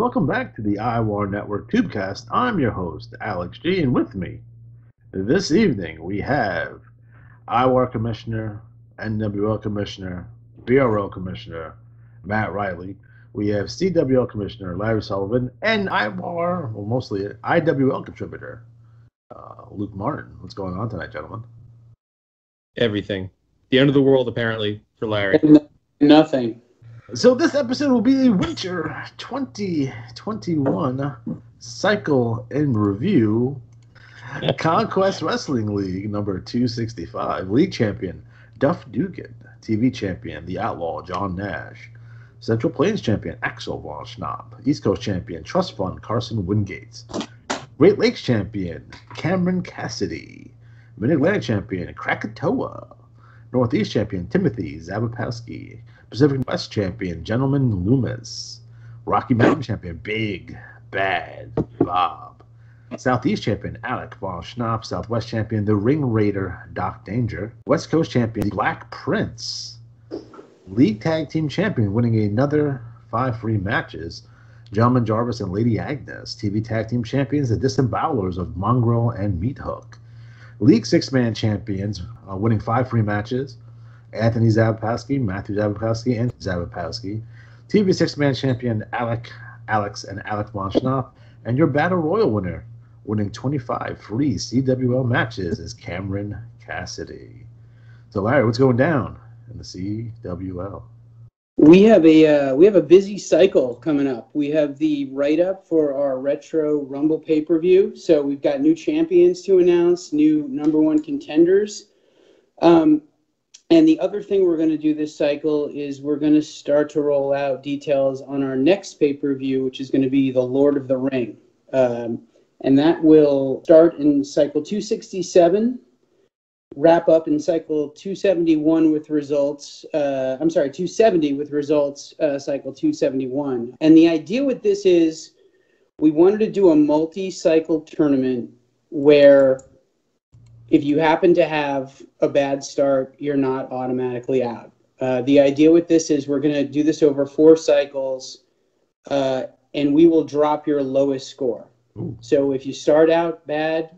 welcome back to the IWAR Network Tubecast. I'm your host, Alex G, and with me this evening we have IWAR Commissioner, NWL Commissioner, BRL Commissioner, Matt Riley. We have CWL Commissioner, Larry Sullivan, and IWAR, well, mostly IWL contributor, Luke Martin. What's going on tonight, gentlemen? Everything. The end of the world, apparently, for Larry. Nothing. So this episode will be the Winter 2021 Cycle in Review. Conquest Wrestling League number 265. League champion, Duff Dugan. TV champion, The Outlaw, John Nash. Central Plains champion, Axel Von Schnapp. East Coast champion, Trust Fund, Carson Wingate. Great Lakes champion, Cameron Cassidy. Mid-Atlantic champion, Krakatoa. Northeast champion, Timothy Zabapowski. Pacific West champion, Gentleman Loomis. Rocky Mountain champion, Big Bad Bob. Southeast champion, Alec Von Schnapp. Southwest champion, The Ring Raider, Doc Danger. West Coast champion, Black Prince. League Tag Team champion, winning another 5 free matches, Gentleman Jarvis and Lady Agnes. TV Tag Team champions, the Disembowelers of Mongrel and Meat Hook. League 6-man champions, winning 5 free matches, Anthony Zabapowski, Matthew Zabapowski, and Zabapowski. TV 6-man champion, Alex and Alec Von Schnapp. And your Battle Royal winner, winning 25 free CWL matches, is Cameron Cassidy. So, Larry, what's going down in the CWL? We have a busy cycle coming up. We have the write-up for our Retro Rumble pay-per-view. So we've got new champions to announce, new number 1 contenders. And the other thing we're going to do this cycle is we're going to start to roll out details on our next pay-per-view, which is going to be the Lord of the Ring. And that will start in cycle 267, wrap up in cycle 271 with results. 270 with results, cycle 271. And the idea with this is we wanted to do a multi-cycle tournament where if you happen to have a bad start, you're not automatically out. The idea with this is we're going to do this over 4 cycles, and we will drop your lowest score. Ooh. So if you start out bad,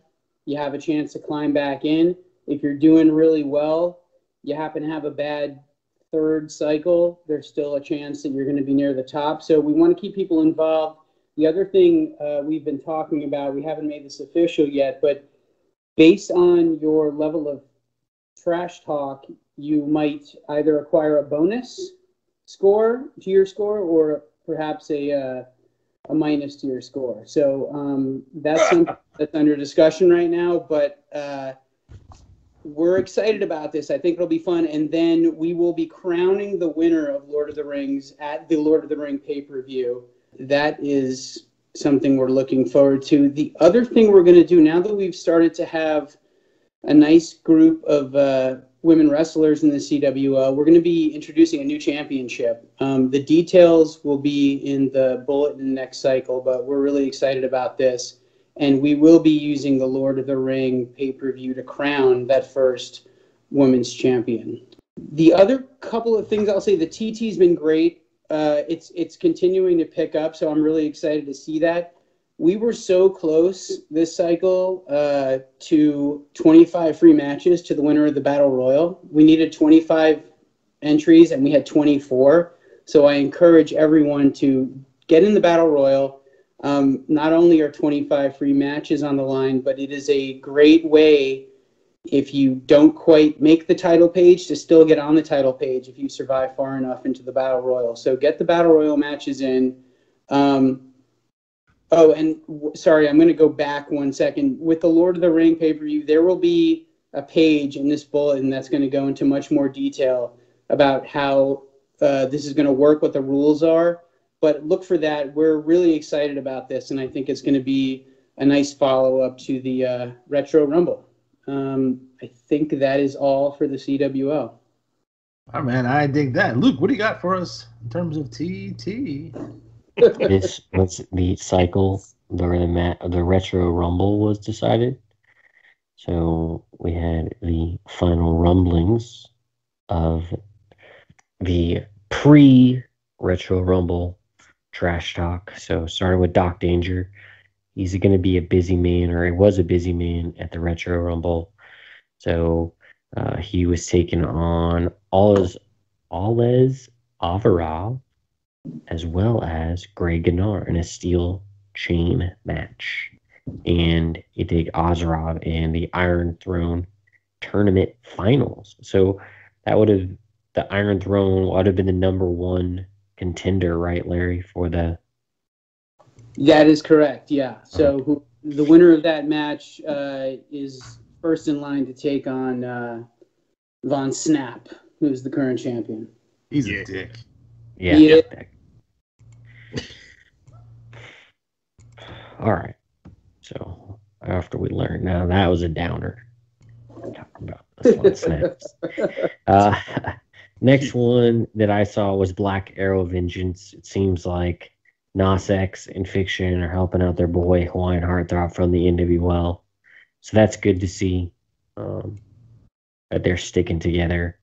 you have a chance to climb back in. If you're doing really well, you happen to have a bad 3rd cycle, there's still a chance that you're going to be near the top. So we want to keep people involved. The other thing we've been talking about, we haven't made this official yet, but based on your level of trash talk, you might either acquire a bonus score to your score or perhaps a minus to your score. So that's something that's under discussion right now, but we're excited about this. I think it'll be fun. And then we will be crowning the winner of Lord of the Rings at the Lord of the Ring pay-per-view. That is something we're looking forward to. The other thing we're going to do, now that we've started to have a nice group of women wrestlers in the CWL, we're going to be introducing a new championship. The details will be in the bulletin next cycle, but we're really excited about this. And we will be using the Lord of the Ring pay-per-view to crown that first women's champion. The other couple of things I'll say, the TT's been great. It's continuing to pick up, so I'm really excited to see that. We were so close this cycle to 25 free matches to the winner of the Battle Royal. We needed 25 entries, and we had 24. So I encourage everyone to get in the Battle Royal. Not only are 25 free matches on the line, but it is a great way, if you don't quite make the title page, to still get on the title page if you survive far enough into the Battle Royal. So get the Battle Royal matches in. Sorry, I'm going to go back 1 second. With the Lord of the Ring pay-per-view, there will be a page in this bulletin that's going to go into much more detail about how this is going to work, what the rules are. But look for that. We're really excited about this, and I think it's going to be a nice follow-up to the Retro Rumble. I think that is all for the CWL. Oh, man, I dig that. Luke, what do you got for us in terms of TT? This was the cycle where the Retro Rumble was decided. So we had the final rumblings of the pre-Retro Rumble trash talk. So starting with Doc Danger. He's going to be a busy man, or he was a busy man at the Retro Rumble. So he was taking on Alles Avarov as well as Greg Gannard in a steel chain match. And he did Azarov in the Iron Throne tournament finals. So that would have, the Iron Throne would have been the number one contender, right, Larry, for the... That is correct, yeah. So the winner of that match is first in line to take on Von Snap, who's the current champion. He's a dick. Yeah. All right. So after we learned, now that was a downer. Talking about this Von Snaps. Next one that I saw was Black Arrow Vengeance. It seems like Nas X and Fiction are helping out their boy Hawaiian Heartthrob from the NWL. So that's good to see that they're sticking together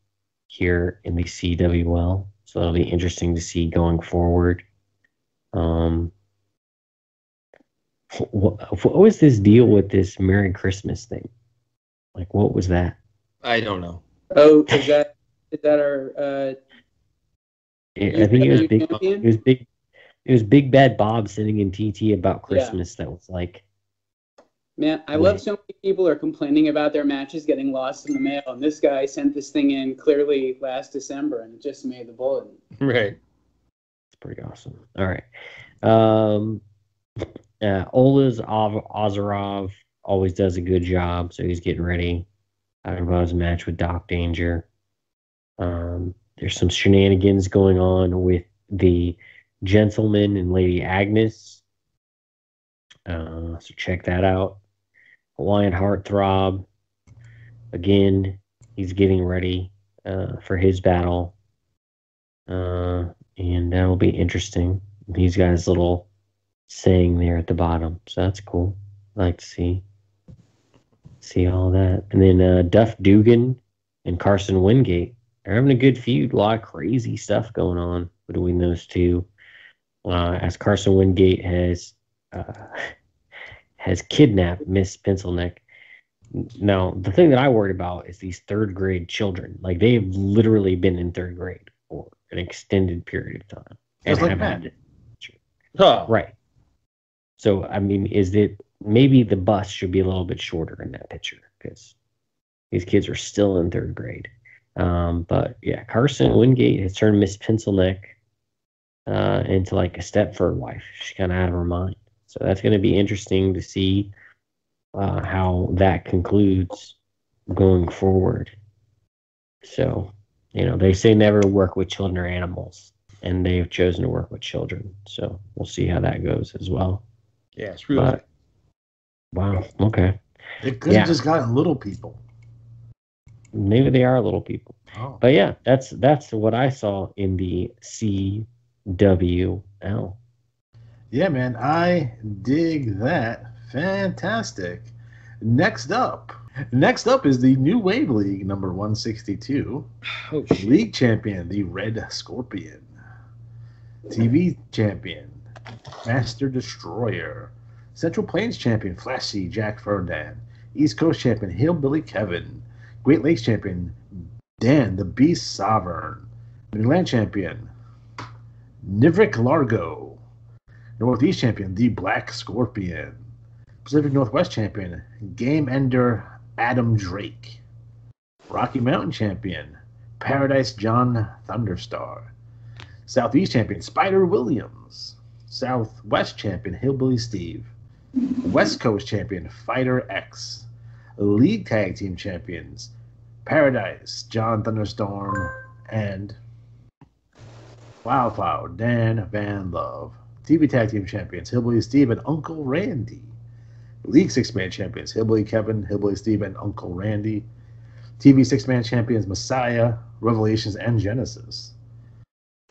here in the CWL. So it'll be interesting to see going forward. What was this deal with this Merry Christmas thing? Like, what was that? I don't know. Oh, is that our? I think it was big. Champion? It was big. It was Big Bad Bob sitting in TT about Christmas. Yeah. That was like, man, I love so many people are complaining about their matches getting lost in the mail, and this guy sent this thing in clearly last December, and it just made the bulletin. Right. It's pretty awesome. All right. Ola's Ozarov always does a good job, so he's getting ready. Talking about his match with Doc Danger. There's some shenanigans going on with the Gentleman and Lady Agnes. So check that out. Hawaiian Heartthrob. Again, he's getting ready for his battle. And that'll be interesting. He's got his little saying there at the bottom. So that's cool. I like to see all that. And then Duff Dugan and Carson Wingate. They're having a good feud. A lot of crazy stuff going on between those two. As Carson Wingate has kidnapped Miss Pencilneck. Now, the thing that I worried about is these third grade children. Like, they've literally been in third grade for an extended period of time. Just like Matt. Right. So, I mean, maybe the bus should be a little bit shorter in that picture because these kids are still in third grade. But yeah, Carson Wingate has turned Miss Pencilneck into like a Stepford wife. She's kind of out of her mind. So that's going to be interesting to see how that concludes going forward. So, they say never work with children or animals, and they've chosen to work with children. So we'll see how that goes as well. Yeah, it's really. Wow. Okay. It could have just gotten little people. Maybe they are little people. Oh. But yeah, that's what I saw in the CWL. Yeah, man, I dig that. Fantastic. Next up is the New Wave League number 162. Oh, League champion, the Red Scorpion. TV champion, Master Destroyer. Central Plains champion, Flashy Jack Ferdinand. East Coast champion, Hillbilly Kevin. Great Lakes champion, Dan the Beast Sovereign. Midland champion, Nivrik Largo. Northeast champion, the Black Scorpion. Pacific Northwest champion, Game Ender Adam Drake. Rocky Mountain champion, Paradise John Thunderstar. Southeast champion, Spider Williams. Southwest champion, Hillbilly Steve. West Coast champion, Fighter X. League Tag Team Champions, Paradise, John Thunderstorm, and Wildflower, Dan Van Love. TV Tag Team Champions, Hillbilly Steve and Uncle Randy. League Six-Man Champions, Hillbilly Kevin, Hillbilly Steve, and Uncle Randy. TV Six-Man Champions, Messiah, Revelations, and Genesis.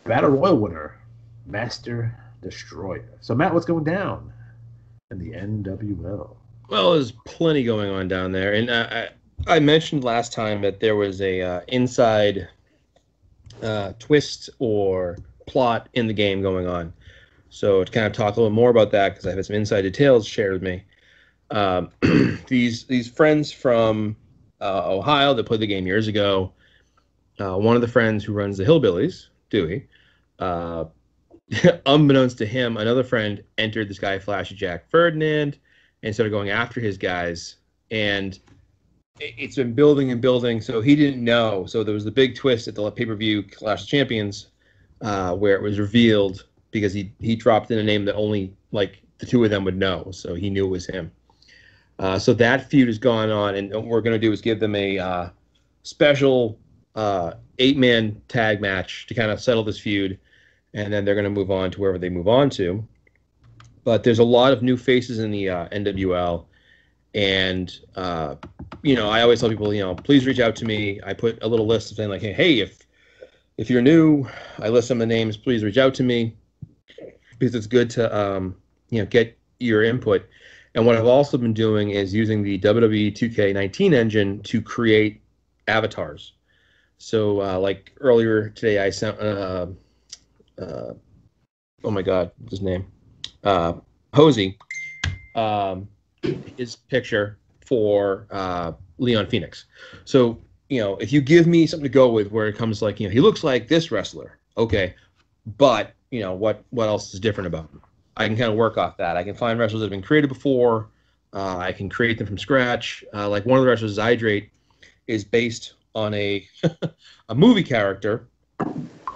Battle Royal winner, Master Destroyer. So, Matt, what's going down in the NWL? Well, there's plenty going on down there, and I mentioned last time that there was a inside twist or plot in the game going on. So to kind of talk a little more about that, because I've had some inside details shared with me. These friends from Ohio that played the game years ago, one of the friends who runs the Hillbillies, Dewey, unbeknownst to him, another friend entered this guy Flashy Jack Ferdinand and started going after his guys. And it's been building and building, so he didn't know. So there was the big twist at the pay-per-view Clash of Champions where it was revealed because he dropped in a name that only like the two of them would know, so he knew it was him. So that feud has gone on, and what we're going to do is give them a special 8-man tag match to kind of settle this feud, and then they're going to move on to wherever they move on to. But there's a lot of new faces in the NWL, and I always tell people, please reach out to me. I put a little list of saying like, hey, if you're new, I list some of the names. Please reach out to me because it's good to get your input. And what I've also been doing is using the WWE 2K19 engine to create avatars. So like earlier today, I sent oh my God, what's his name? Hosey, his picture for Leon Phoenix. So, if you give me something to go with where it comes like, he looks like this wrestler, okay, but, what else is different about him? I can kind of work off that. I can find wrestlers that have been created before. I can create them from scratch. Like one of the wrestlers, Zydrate, is based on a a movie character,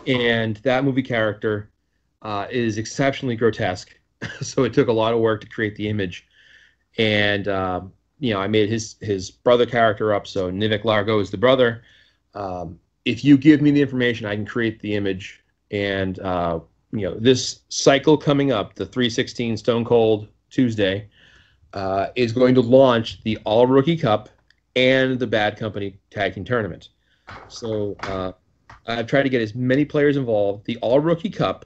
and that movie character is exceptionally grotesque. So it took a lot of work to create the image, and I made his brother character up. So Nivek Largo is the brother. If you give me the information, I can create the image, and this cycle coming up, the 316 Stone Cold Tuesday, is going to launch the All Rookie Cup and the Bad Company Tag Team Tournament. So I've tried to get as many players involved. The All Rookie Cup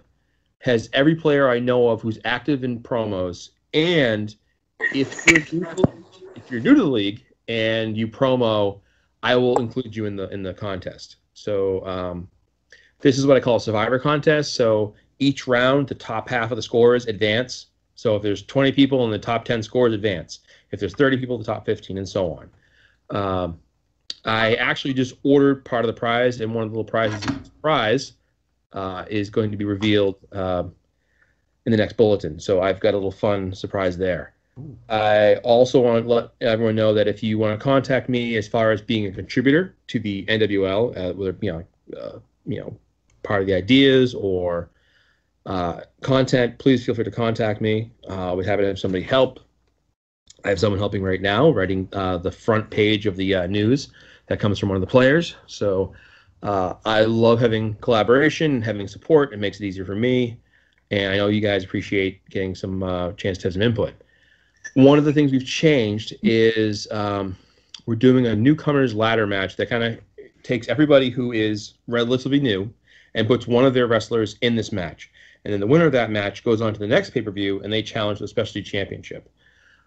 has every player I know of who's active in promos, and if you're new to the league and you promo, I will include you in the contest. So this is what I call a survivor contest. So each round, the top half of the scorers advance. So if there's 20 people in the top 10 scorers, advance. If there's 30 people, the top 15, and so on. I actually just ordered part of the prize, and one of the little prizes is going to be revealed in the next bulletin. So I've got a little fun surprise there. I also want to let everyone know that if you want to contact me as far as being a contributor to the NWL, whether part of the ideas or content, please feel free to contact me. We're happy to have somebody help. I have someone helping right now, writing the front page of the news that comes from one of the players. So I love having collaboration and having support. It makes it easier for me, and I know you guys appreciate getting some chance to have some input. One of the things we've changed is we're doing a newcomers ladder match that kind of takes everybody who is relatively new and puts one of their wrestlers in this match. And then the winner of that match goes on to the next pay-per-view, and they challenge the Specialty Championship.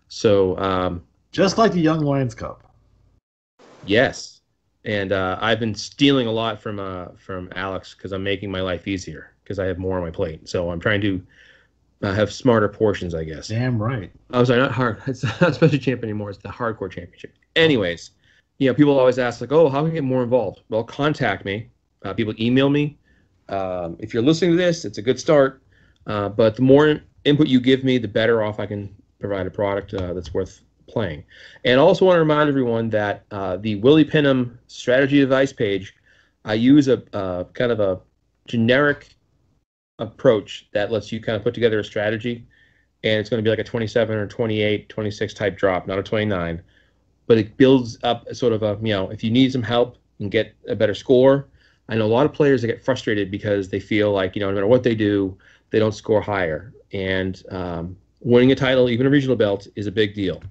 So just like the Young Lions Cup. Yes. And I've been stealing a lot from Alex because I'm making my life easier because I have more on my plate. So I'm trying to have smarter portions, I guess. Damn right. I'm sorry, not hard. It's not Special Champ anymore. It's the Hardcore Championship. Anyways, people always ask, like, oh, how can I get more involved? Well, contact me. People email me. If you're listening to this, it's a good start. But the more input you give me, the better off I can provide a product that's worth playing. And I also want to remind everyone that the Willie Pinham strategy advice page, I use a kind of a generic approach that lets you kind of put together a strategy, and it's going to be like a 27 or 28, 26 type drop, not a 29, but it builds up sort of a, if you need some help and get a better score. I know a lot of players that get frustrated because they feel like, no matter what they do, they don't score higher. And winning a title, even a regional belt, is a big deal.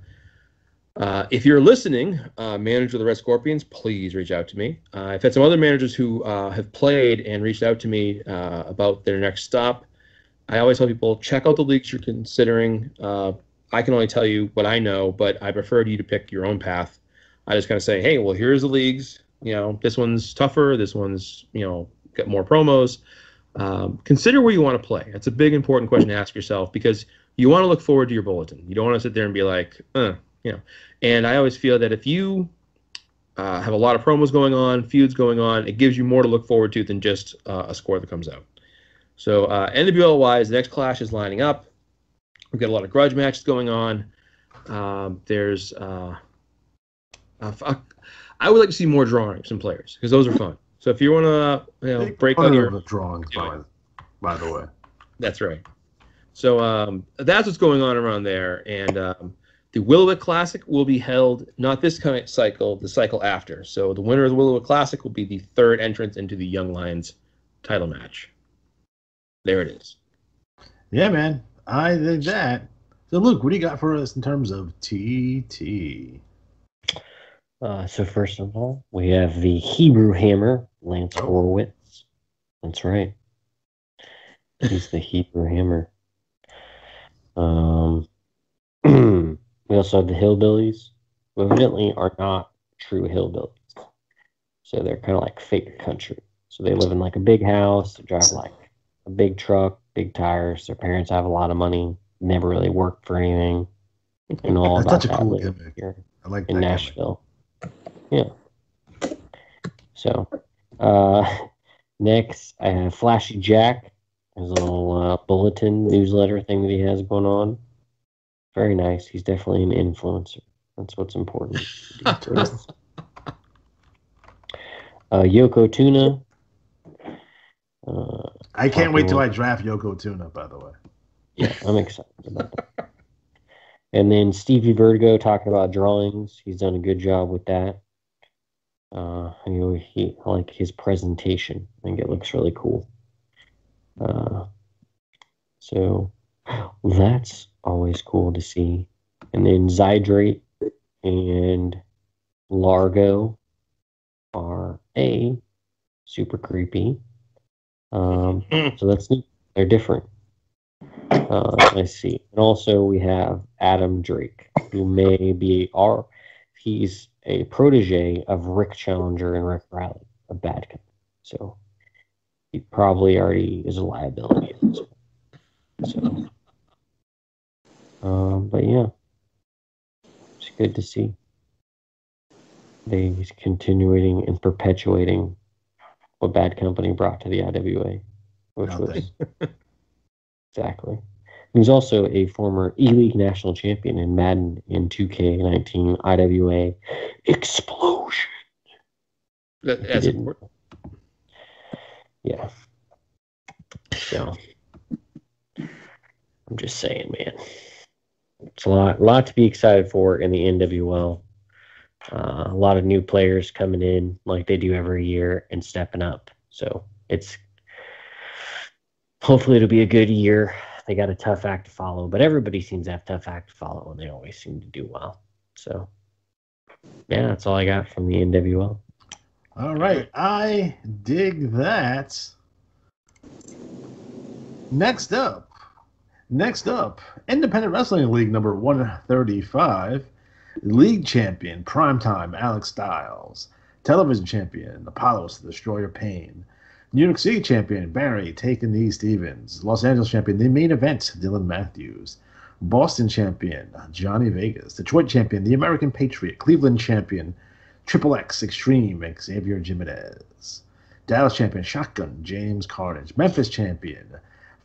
If you're listening, manager of the Red Scorpions, please reach out to me. I've had some other managers who have played and reached out to me about their next stop. I always tell people, check out the leagues you're considering. I can only tell you what I know, but I prefer you to pick your own path. I just kind of say, hey, well, here's the leagues. This one's tougher. This one's, got more promos. consider where you want to play. That's a big, important question to ask yourself, because you want to look forward to your bulletin. You don't want to sit there and be like, And I always feel that if you have a lot of promos going on, feuds going on, it gives you more to look forward to than just a score that comes out. So NWL-wise, the next clash is lining up. We've got a lot of grudge matches going on. There's I would like to see more drawings from players, because those are fun. So if you want to break out your drawings, by the way. That's right. So that's what's going on around there. And the Will-O-Wisp Classic will be held not this current cycle, the cycle after. So the winner of the Will-O-Wisp Classic will be the third entrance into the Young Lions title match. There it is. Yeah, man. I think that. So, Luke, what do you got for us in terms of TT? So first of all, we have the Hebrew Hammer, Lance Horowitz. That's right. He's the Hebrew Hammer. We also have the Hillbillies, who evidently are not true hillbillies. So they're kind of like fake country. So they live in like a big house, they drive like a big truck, big tires. Their parents have a lot of money, never really worked for anything. And all That's about such a that cool live gimmick. here I like in that Nashville. Yeah. So next I have Flashy Jack. His little bulletin newsletter thing that he has going on. Very nice. He's definitely an influencer. That's what's important. Yoko Tuna. I can't wait till I draft Yoko Tuna, by the way. Yeah, I'm excited about that. And then Stevie Vertigo talking about drawings. He's done a good job with that. I like his presentation. I think it looks really cool. So that's always cool to see. And then Zydrate and Largo are super creepy. So that's neat. They're different. Let's see. And also we have Adam Drake, who may be he's a protege of Rick Challenger and Rick Riley, a bad guy. So he probably already is a liability at this point. So, but yeah, it's good to see. He's continuing and perpetuating what Bad Company brought to the IWA, which was exactly. He's also a former E-League national champion in Madden in 2K19 IWA Explosion. That's important. Yeah. So I'm just saying, man. It's a lot to be excited for in the NWL. A lot of new players coming in like they do every year and stepping up. So hopefully it'll be a good year. They got a tough act to follow, but everybody seems to have a tough act to follow, and they always seem to do well. So yeah, that's all I got from the NWL. All right. I dig that. Next up, Independent Wrestling League number 135, League Champion, Primetime, Alex Styles, Television Champion, Apollos, the Destroyer Payne, New York City Champion, Barry, Take a Knee Stevens, Los Angeles Champion, The Main Event, Dylan Matthews, Boston Champion, Johnny Vegas, Detroit Champion, The American Patriot, Cleveland Champion, Triple X Extreme, Xavier Jimenez, Dallas Champion, Shotgun, James Carnage, Memphis Champion,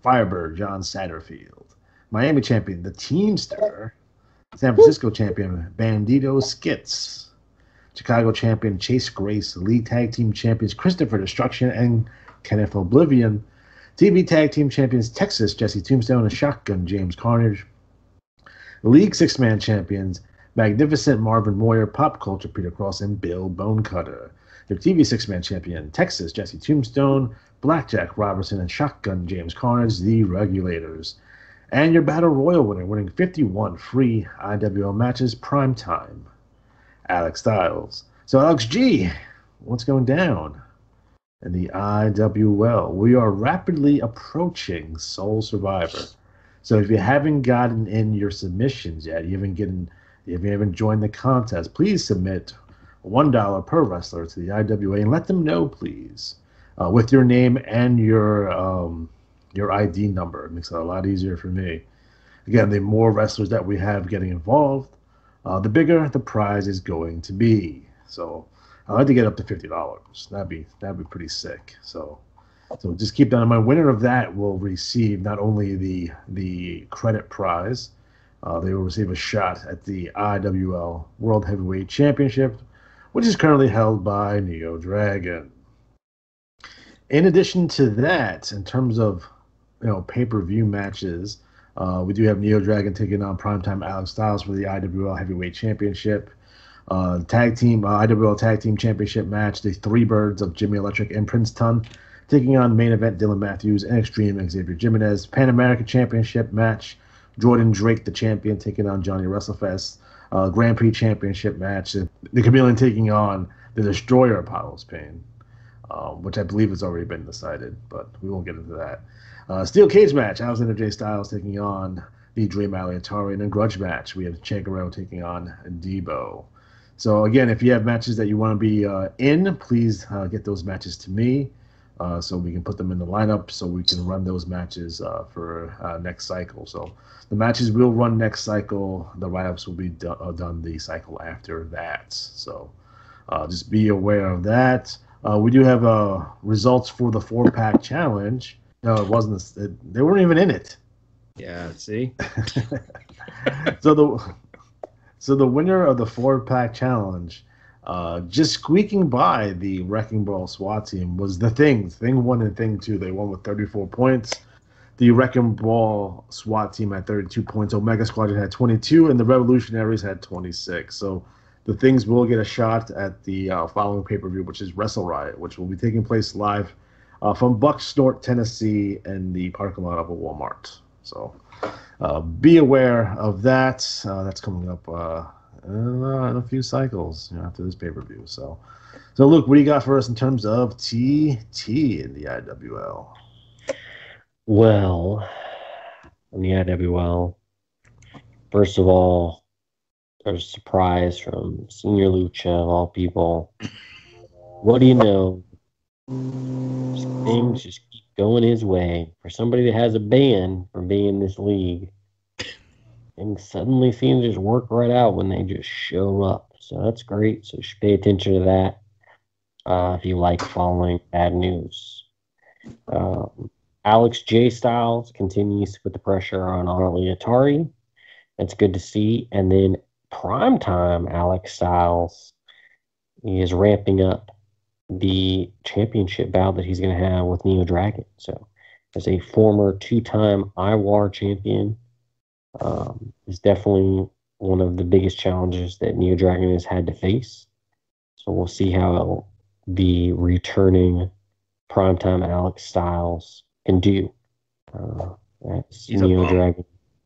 Firebird, John Satterfield, Miami Champion, The Teamster, San Francisco Champion, Bandito Skits, Chicago Champion, Chase Grace, League Tag Team Champions, Christopher Destruction and Kenneth Oblivion, TV Tag Team Champions, Texas, Jesse Tombstone and Shotgun, James Carnage, League Six-Man Champions, Magnificent Marvin Moyer, Pop Culture, Peter Cross, and Bill Bonecutter. Their TV Six-Man Champion, Texas, Jesse Tombstone, Blackjack Robertson, and Shotgun, James Carnage, The Regulators. And your Battle Royal winner, winning 51 free IWL matches, Primetime, Alex Styles. So, Alex G, what's going down in the IWL? We are rapidly approaching Soul Survivor. So if you haven't gotten in your submissions yet, you haven't joined the contest, please submit $1 per wrestler to the IWA and let them know, please, with your name and your ID number. It makes it a lot easier for me. Again, the more wrestlers that we have getting involved, the bigger the prize is going to be. So I'd like to get up to $50. That'd be pretty sick. So just keep that in mind. Winner of that will receive not only the credit prize, they will receive a shot at the IWL World Heavyweight Championship, which is currently held by Neo Dragon. In addition to that, in terms of pay-per-view matches, we do have Neo Dragon taking on Primetime Alex Styles for the IWL Heavyweight Championship. Tag team IWL Tag Team Championship match, the Three Birds of Jimmy Electric and Prince Tun taking on main event Dylan Matthews and Extreme Xavier Jimenez. Pan American Championship match, Jordan Drake, the champion, taking on Johnny WrestleFest. Grand Prix Championship match, the Chameleon taking on the Destroyer Apollo's Pain, which I believe has already been decided, but we won't get into that. Steel Cage match, Alexander J. Styles taking on the Dream Alley Atari. And a grudge match, we have Che Guerrero taking on Debo. So again, if you have matches that you want to be in, please get those matches to me so we can put them in the lineup so we can run those matches for next cycle. So the matches will run next cycle. The write-ups will be done the cycle after that. So just be aware of that. We do have results for the 4-pack challenge. No, it wasn't. They weren't even in it. Yeah, see? So the winner of the 4-pack challenge, just squeaking by the Wrecking Ball SWAT team, was the Thing. Thing 1 and Thing 2. They won with 34 points. The Wrecking Ball SWAT team had 32 points. Omega Squadron had 22, and the Revolutionaries had 26. So the Things will get a shot at the following pay-per-view, which is Wrestle Riot, which will be taking place live from Buckstort, Tennessee, in the parking lot of a Walmart. So be aware of that. That's coming up in a few cycles after this pay-per-view. So Luke, what do you got for us in terms of TT in the IWL? Well, in the IWL, first of all, there's a surprise from Senior Lucha, of all people. What do you know? Things just keep going his way. For somebody that has a ban from being in this league, things suddenly seem to just work right out when they just show up. So that's great. So you should pay attention to that if you like following bad news. Alex J. Styles continues to put the pressure on Ali Atari. That's good to see. And then Primetime Alex Styles is ramping up the championship bout that he's going to have with Neo Dragon. So as a former 2-time IWAR champion, is definitely one of the biggest challenges that Neo Dragon has had to face. So we'll see how the returning Primetime Alex Styles can do. That's Neo Dragon.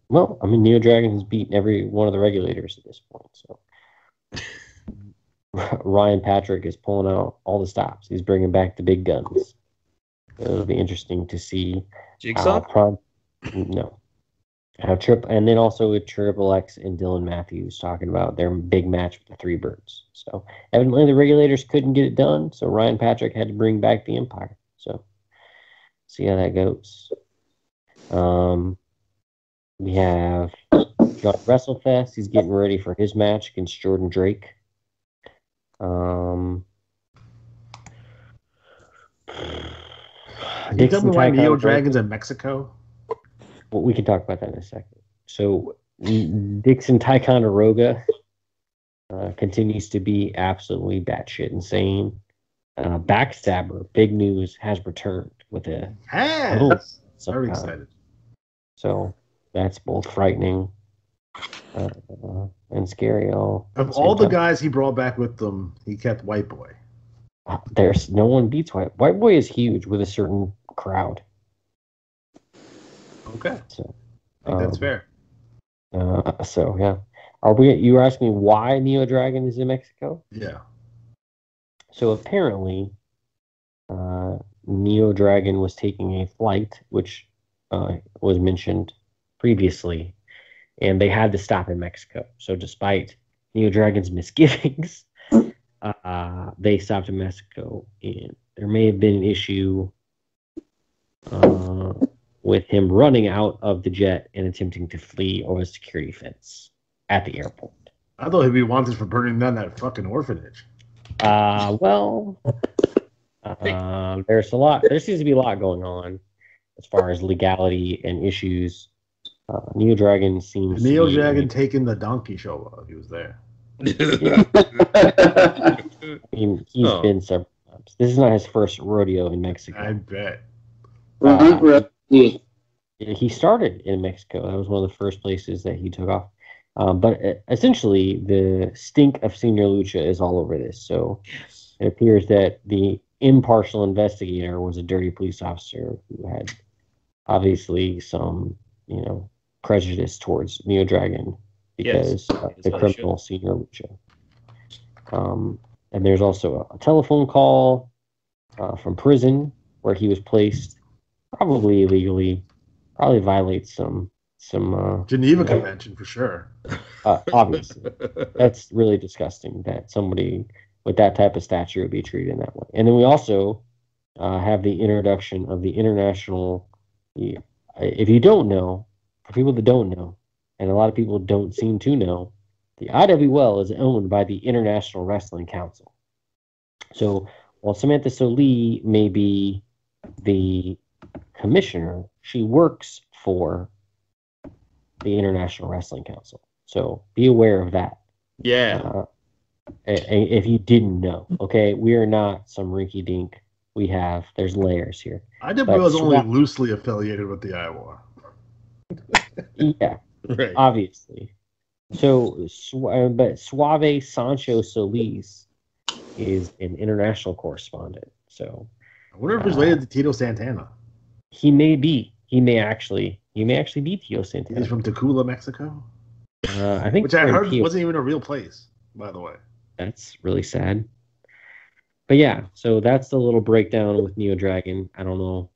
Well, I mean, Neo Dragon has beaten every one of the regulators at this point. So Ryan Patrick is pulling out all the stops. He's bringing back the big guns. It'll be interesting to see. Jigsaw? No. And then also with Triple X and Dylan Matthews talking about their big match with the Three Birds. So evidently the regulators couldn't get it done, so Ryan Patrick had to bring back the Empire. So see how that goes. We have John WrestleFest. He's getting ready for his match against Jordan Drake. Can you tell me why Neo Dragon's in Mexico? Well, we can talk about that in a second. So Dixon Ticonderoga continues to be absolutely batshit insane. Backstabber, big news, has returned with a... Very excited. So that's both frightening and scary. Of all the guys he brought back with them, he kept White Boy. There's no one beats White. White Boy is huge with a certain crowd. Okay, so I think that's fair. So yeah, you were asking me why Neo Dragon is in Mexico? Yeah. So apparently, Neo Dragon was taking a flight, which was mentioned previously, and they had to stop in Mexico. So despite Neo Dragon's misgivings, they stopped in Mexico, and there may have been an issue with him running out of the jet and attempting to flee over a security fence at the airport. I thought he'd be wanted for burning down that fucking orphanage. There's a lot. There seems to be a lot going on as far as legality and issues. Neo Dragon seems. Neo Dragon taking the donkey show while he was there. Yeah. I mean, he's been several times. This is not his first rodeo in Mexico. I bet. He started in Mexico. That was one of the first places that he took off. But essentially, the stink of Senior Lucha is all over this. So it appears that the impartial investigator was a dirty police officer who had obviously some, prejudice towards Neo Dragon because of the criminal Senior Lucha. And there's also a telephone call from prison where he was placed, probably illegally, probably violates some Geneva Convention for sure. Obviously, that's really disgusting that somebody with that type of stature would be treated in that way. And then we also have the introduction of the international. If you don't know, for people that don't know, and a lot of people don't seem to know, the IWL is owned by the International Wrestling Council. So while Samantha Solie may be the commissioner, she works for the International Wrestling Council. So be aware of that. Yeah. If you didn't know, okay, we are not some rinky dink. There's layers here. IWL is only loosely affiliated with the IWAR. Yeah, right. Obviously. So, but Suave Sancho Solis is an international correspondent. So, I wonder if he's related to Tito Santana. He may be. He may actually be Tito Santana. He's from Tacula, Mexico. I think, which I heard wasn't even a real place, by the way. That's really sad. But yeah, so that's the little breakdown with Neo Dragon. I don't know,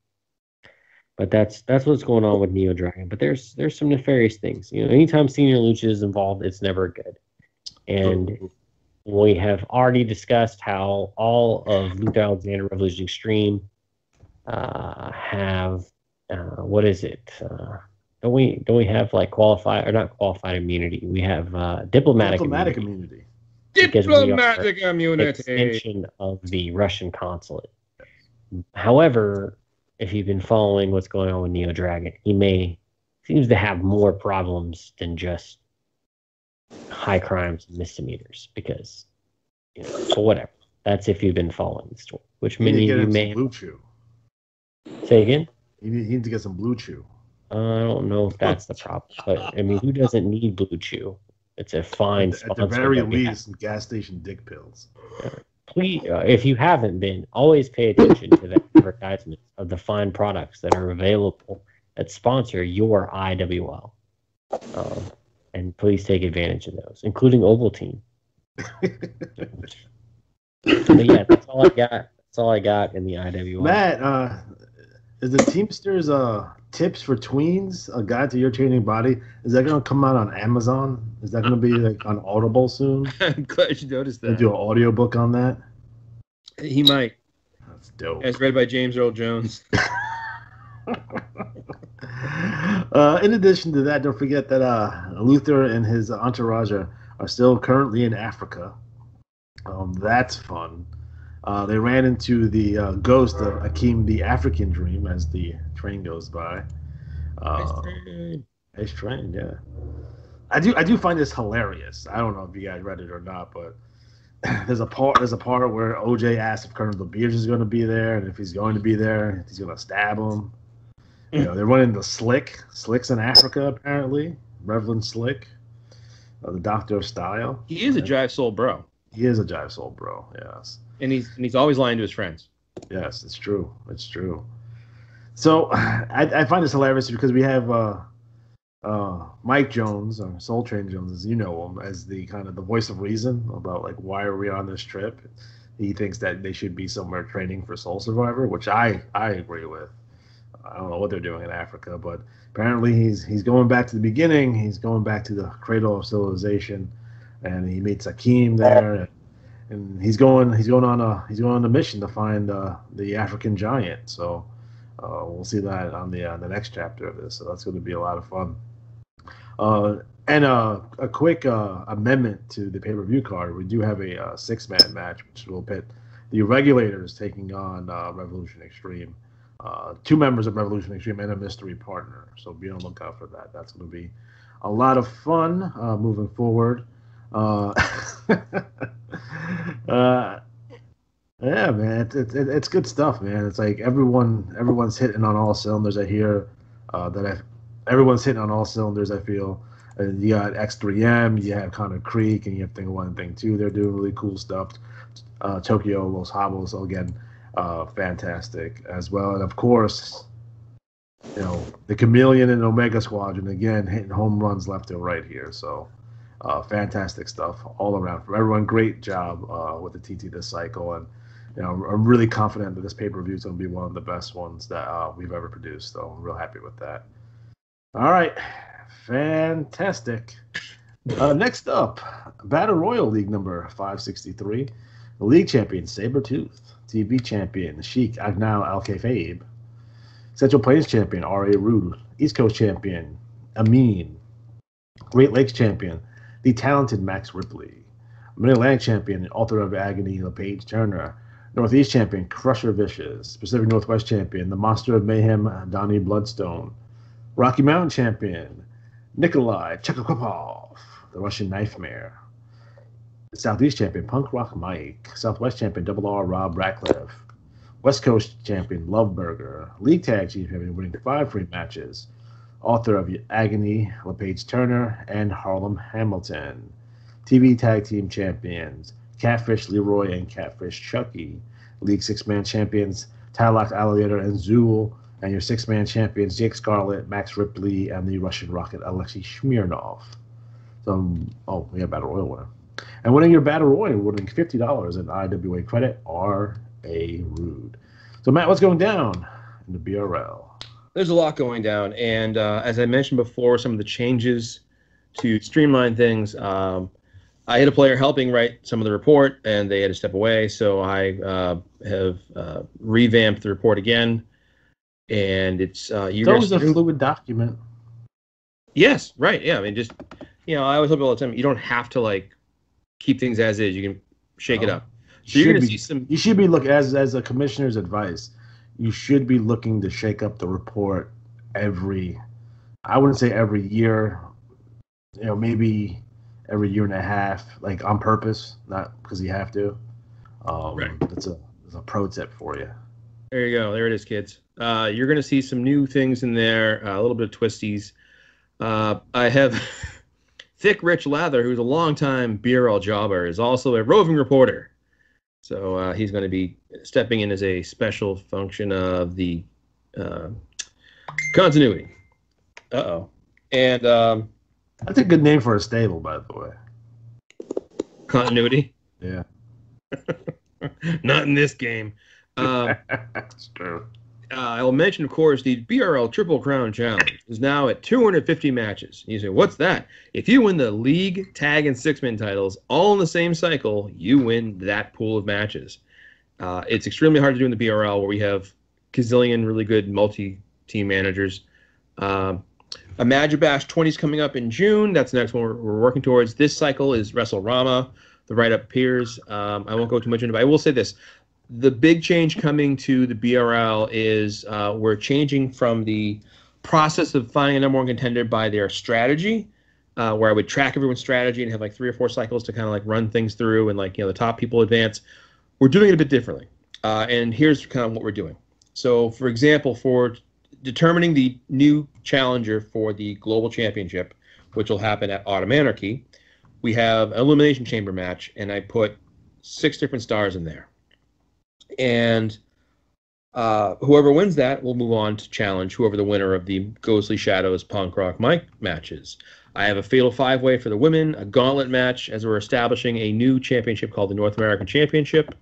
but that's what's going on with Neo Dragon. But there's some nefarious things. Anytime Senior Lucha is involved, it's never good. And we have already discussed how all of Lucha Alexander Revolution Extreme have what is it? Don't we have like qualified or not qualified immunity? We have diplomatic immunity. Diplomatic immunity. Extension of the Russian consulate. However, if you've been following what's going on with Neo Dragon, he seems to have more problems than just high crimes and misdemeanors. Because, so whatever. That's if you've been following the story. Which many of you may. Blue Chew. Say again. You need to get some Blue Chew. I don't know if that's the problem, but I mean, who doesn't need Blue Chew? It's a fine sponsor. At the very least, gas station dick pills. Please, if you haven't been, always pay attention to the advertisements of the fine products that are available that sponsor your IWL. And please take advantage of those, including Ovaltine. But yeah, that's all I got. That's all I got in the IWL. Matt, is the Teamsters tips for tweens, a guide to your changing body, is that going to come out on Amazon? Is that going to be like on Audible soon? I'm glad you noticed that. Do an audiobook on that? He might. That's dope. As read by James Earl Jones. In addition to that, don't forget that Luther and his entourage are still currently in Africa. That's fun. They ran into the ghost of Akeem the African Dream as the train goes by. Nice train, yeah. I do find this hilarious. I don't know if you guys read it or not, but there's a part where OJ asks if Colonel DeBeers is going to be there, and if he's going to be there, he's going to stab him. They're running the Slick. Slick's in Africa apparently. Reverend Slick, the Doctor of Style. He is a Jive Soul bro. He is a Jive Soul bro. Yes. And he's always lying to his friends. Yes, it's true. It's true. So I find this hilarious because we have Mike Jones, or Soul Train Jones, as you know him, as the kind of the voice of reason about like why are we on this trip. He thinks that they should be somewhere training for Soul Survivor, which I agree with. I don't know what they're doing in Africa, but apparently he's going back to the beginning. He's going back to the cradle of civilization, and he meets Akeem there. and he's going on a mission to find the African giant. So we'll see that on the next chapter of this. So that's going to be a lot of fun. And a quick amendment to the pay-per-view card. We do have a 6-man match, which will pit the Regulators taking on Revolution Extreme. 2 members of Revolution Extreme and a mystery partner. So be on the lookout for that. That's going to be a lot of fun moving forward. Yeah, man, it's good stuff, man. It's like everyone's hitting on all cylinders. I hear everyone's hitting on all cylinders. I feel. And you got X3M, you have Connor Creek, and you have Thing 1 and Thing 2. They're doing really cool stuff. Tokyo Los Habos, again, fantastic as well. And of course, the Chameleon and Omega Squadron, again, hitting home runs left and right here. So fantastic stuff all around. From everyone, great job with the TT this cycle. And I'm really confident that this pay-per-view is going to be one of the best ones that we've ever produced. So I'm real happy with that. All right. Fantastic. Next up, Battle Royal League number 563. The league champion, Sabretooth. TV champion, Sheik Agnal Al-Kayfabe. Central Plains champion, R.A. Rude. East Coast champion, Amin. Great Lakes champion, the talented Max Ripley. Mid-Atlantic champion, author of Agony, LePage Turner. Northeast champion, Crusher Vicious. Pacific Northwest champion, the Monster of Mayhem, Donnie Bloodstone. Rocky Mountain champion, Nikolai Chekhapov, the Russian Knifemare. Southeast champion, Punk Rock Mike. Southwest champion, Double R Rob Ratcliffe. West Coast champion, Loveburger. League Tag Team champion, winning 5 free matches. Author of Agony, LePage Turner, and Harlem Hamilton. TV Tag Team champions, Catfish Leroy and Catfish Chucky. League 6-man champions, Talak Alligator and Zool. And your 6-man champions, Jake Scarlett, Max Ripley, and the Russian Rocket, Alexei Smirnov. So, we have Battle Royal winner. And winning your Battle Royal, winning $50 in IWA credit, R.A. Rude. So, Matt, what's going down in the BRL? There's a lot going down. And as I mentioned before, some of the changes to streamline things, I had a player helping write some of the report, and they had to step away. So I have revamped the report again. And it's you're always a fluid document. Yes, right. Yeah, I mean, just I always tell people all the time, you don't have to keep things as is. You can shake it up. So you're going to see some. You should be looking as a commissioner's advice. You should be looking to shake up the report I wouldn't say every year. Maybe every year and a half, on purpose, not because you have to. Right. It's a pro tip for you. There you go. There it is, kids. You're going to see some new things in there, a little bit of twisties. I have Thick Rich Lather, who's a longtime BRL jobber, is also a roving reporter. So he's going to be stepping in as a special function of the continuity. Uh-oh. And that's a good name for a stable, by the way. Continuity? Yeah. Not in this game. That's true. I'll mention, of course, the BRL Triple Crown Challenge is now at 250 matches. You say, what's that? If you win the league, tag, and 6-man titles all in the same cycle, you win that pool of matches. It's extremely hard to do in the BRL, where we have gazillion really good multi-team managers. Imagine Bash 20 is coming up in June. That's the next one we're working towards. This cycle is WrestleRama. The write-up appears. I won't go too much into it, but I will say this. The big change coming to the BRL is we're changing from the process of finding a number one contender by their strategy, where I would track everyone's strategy and have 3 or 4 cycles to kind of run things through and the top people advance. We're doing it a bit differently. And here's kind of what we're doing. So, for example, for determining the new challenger for the Global Championship, which will happen at Autumn Anarchy, we have an Elimination Chamber match, and I put 6 different stars in there. And whoever wins that will move on to challenge whoever the winner of the Ghostly Shadows Punk Rock Mike matches. I have a Fatal 5-Way for the women, a gauntlet match, as we're establishing a new championship called the North American Championship.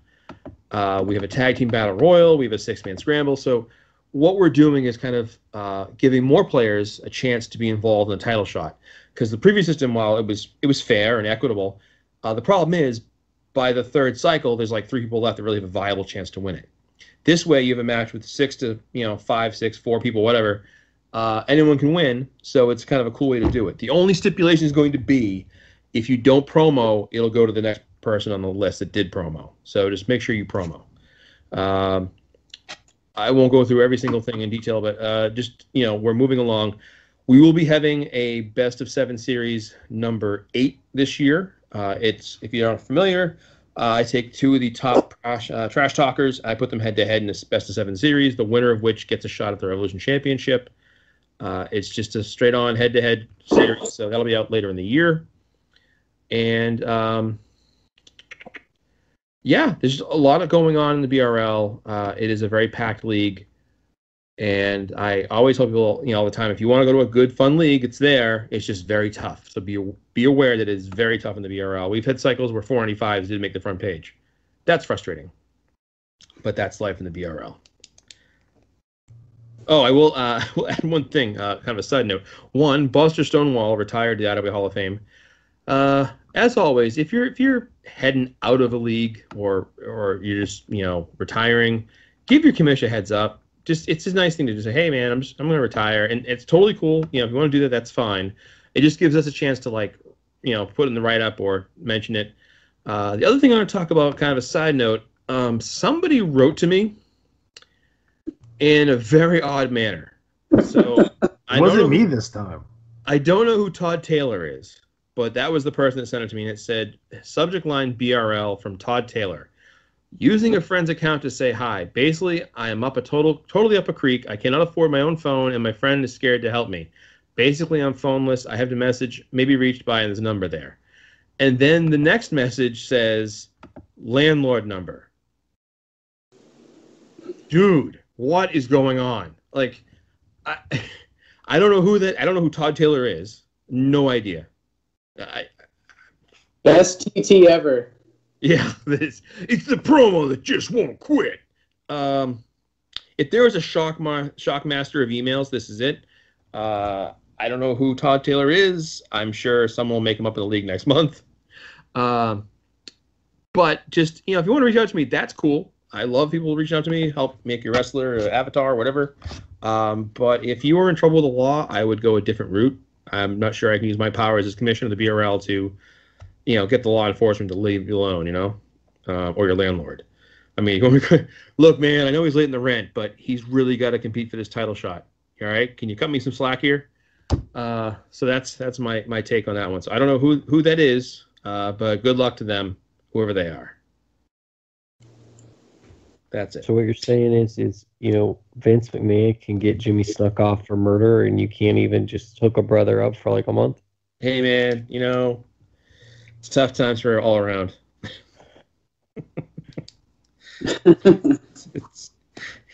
We have a tag team battle royal. We have a 6-man scramble. So what we're doing is kind of giving more players a chance to be involved in the title shot. Because the previous system, while it was fair and equitable, the problem is by the third cycle, there's like 3 people left that really have a viable chance to win it. This way, you have a match with 6 to 5, 6, 4 people, whatever. Anyone can win, so it's kind of a cool way to do it. The only stipulation is going to be if you don't promo, it'll go to the next person on the list that did promo. So just make sure you promo. I won't go through every single thing in detail, but just we're moving along. We will be having a best of 7 series number 8 this year. It's, if you're not familiar, I take 2 of the top trash talkers. I put them head to head in this best of 7 series, the winner of which gets a shot at the Revolution Championship. It's just a straight on head to head series, so that'll be out later in the year. And there's a lot of going on in the BRL. It is a very packed league. And I always tell people, all the time, if you want to go to a good, fun league, it's there. It's just very tough. So be aware that it is very tough in the BRL. We've had cycles where 495s didn't make the front page. That's frustrating. But that's life in the BRL. Oh, I will add one thing, kind of a side note. One, Buster Stonewall retired the IWA Hall of Fame. As always, if you're heading out of a league or you're just retiring, give your commission a heads up. It's a nice thing to just say, hey man, I'm going to retire, and it's totally cool. If you want to do that, that's fine. It just gives us a chance to put in the write up or mention it. The other thing I want to talk about, kind of a side note, somebody wrote to me in a very odd manner. So it wasn't me this time. I don't know who Todd Taylor is, but that was the person that sent it to me, and it said, subject line BRL from Todd Taylor. Using a friend's account to say hi. Basically, I am totally up a creek. I cannot afford my own phone, and my friend is scared to help me. Basically, I'm phoneless. I have to message, maybe reached by this number there. And then the next message says, landlord number. Dude, what is going on? Like, I don't know who Todd Taylor is. No idea. Best TT ever. Yeah, it's the promo that just won't quit. If there was a shock master of emails, this is it. I don't know who Todd Taylor is. I'm sure someone will make him up in the league next month. But just, if you want to reach out to me, that's cool. I love people reaching out to me, help make your wrestler, or avatar, or whatever. But if you were in trouble with the law, I would go a different route. I'm not sure I can use my powers as commissioner of the BRL to get the law enforcement to leave you alone, or your landlord. I mean, look, man, I know he's late in the rent, but he's really got to compete for this title shot. All right, can you cut me some slack here? So that's my take on that one. So I don't know who that is, but good luck to them, whoever they are. That's it. So what you're saying is Vince McMahon can get Jimmy Snuck off for murder, and you can't even just hook a brother up for like a month? Hey, man, it's tough times for all around.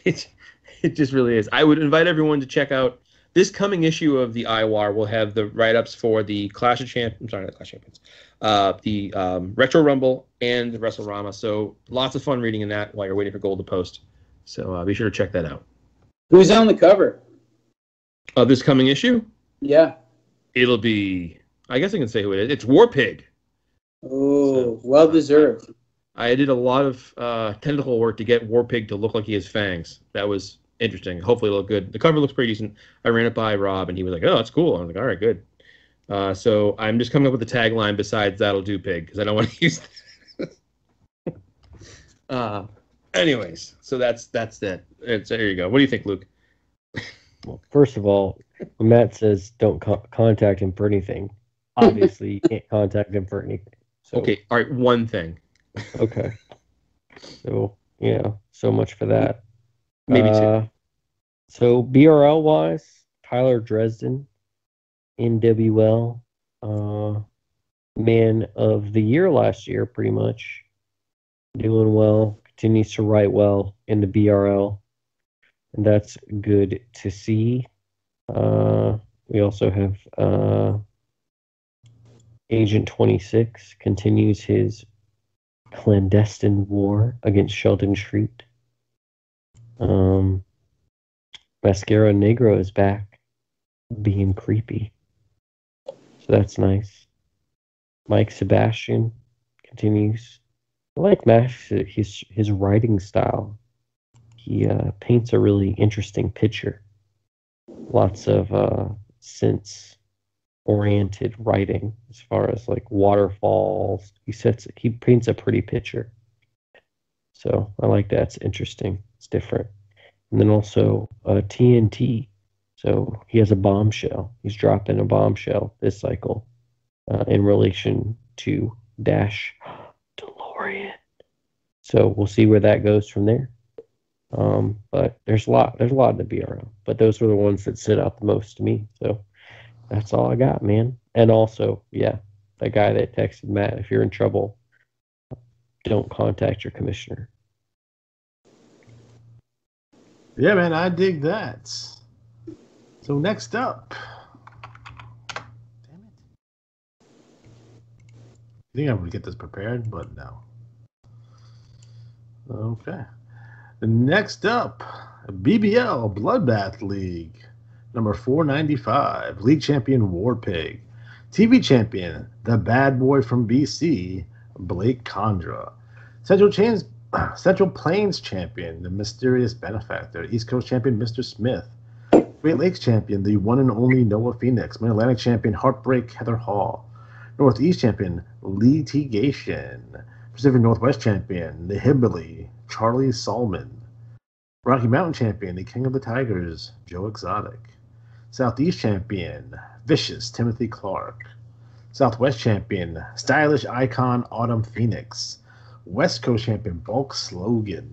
It just really is. I would invite everyone to check out this coming issue of the IWAR. Will have the write-ups for the Clash of Champions. I'm sorry, not Clash of Champions. The Retro Rumble and the WrestleRama. So lots of fun reading in that while you're waiting for Gold to post. So be sure to check that out. Who's on the cover of this coming issue? Yeah. It'll be, I guess I can say who it is. It's War Pig. Oh, well deserved. I did a lot of technical work to get War Pig to look like he has fangs. That was interesting. Hopefully it'll look good. The cover looks pretty decent. I ran it by Rob, and he was like, oh, that's cool. I was like, all right, good. So I'm just coming up with a tagline besides that'll do, Pig, because I don't want to use that. Anyways, so that's that. There you go. What do you think, Luke? Well, first of all, when Matt says don't contact him for anything, obviously you can't contact him for anything. So, okay, all right, one thing. Okay. So, so much for that. Maybe two. So, BRL wise, Tyler Dresden, NWL, man of the year last year, pretty much. Doing well, continues to write well in the BRL, and that's good to see. We also have Agent 26 continues his clandestine war against Sheldon Shreet. Mascara Negro is back, being creepy. So that's nice. Mike Sebastian continues I like Mash, his writing style. He paints a really interesting picture. Lots of sense-oriented writing as far as like waterfalls. He paints a pretty picture. So I like that. It's interesting. It's different. And then also TNT. So he has a bombshell. He's dropping a bombshell this cycle in relation to Dash DeLorean. So we'll see where that goes from there. But there's a lot to be around. But those are the ones that stood out the most to me. So that's all I got, man. And also, yeah, that guy that texted Matt, if you're in trouble, don't contact your commissioner. Yeah, man, I dig that. So next up. Damn it. I think I'm going to get this prepared, but no. Okay. Next up, BBL Bloodbath League, number 495, League Champion War Pig, TV Champion, the Bad Boy from BC, Blake Condra, Central Plains Champion, the Mysterious Benefactor, East Coast Champion, Mr. Smith, Great Lakes Champion, the one and only Noah Phoenix, Mid-Atlantic Champion, Heartbreak Heather Hall, Northeast Champion, Litigation, Pacific Northwest Champion, the Hibberly, Charlie Solomon, Rocky Mountain Champion, the King of the Tigers, Joe Exotic, Southeast Champion, Vicious, Timothy Clark, Southwest Champion, Stylish Icon, Autumn Phoenix, West Coast Champion, Bulk Slogan,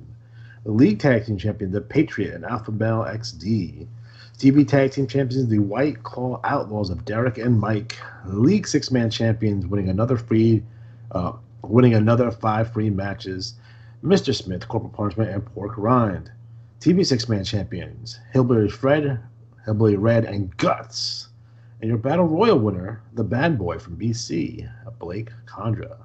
the League Tag Team Champion, the Patriot and Alpha Male XD, TV Tag Team Champions, the White Claw Outlaws of Derek and Mike, League 6-Man Champions, winning another 5 free matches, Mr. Smith, Corporal Punishment, and Pork Rind. TV 6-Man Champions, Hillbilly Fred, Hillbilly Red, and Guts. And your Battle Royal winner, the Bad Boy from BC, Blake Condra.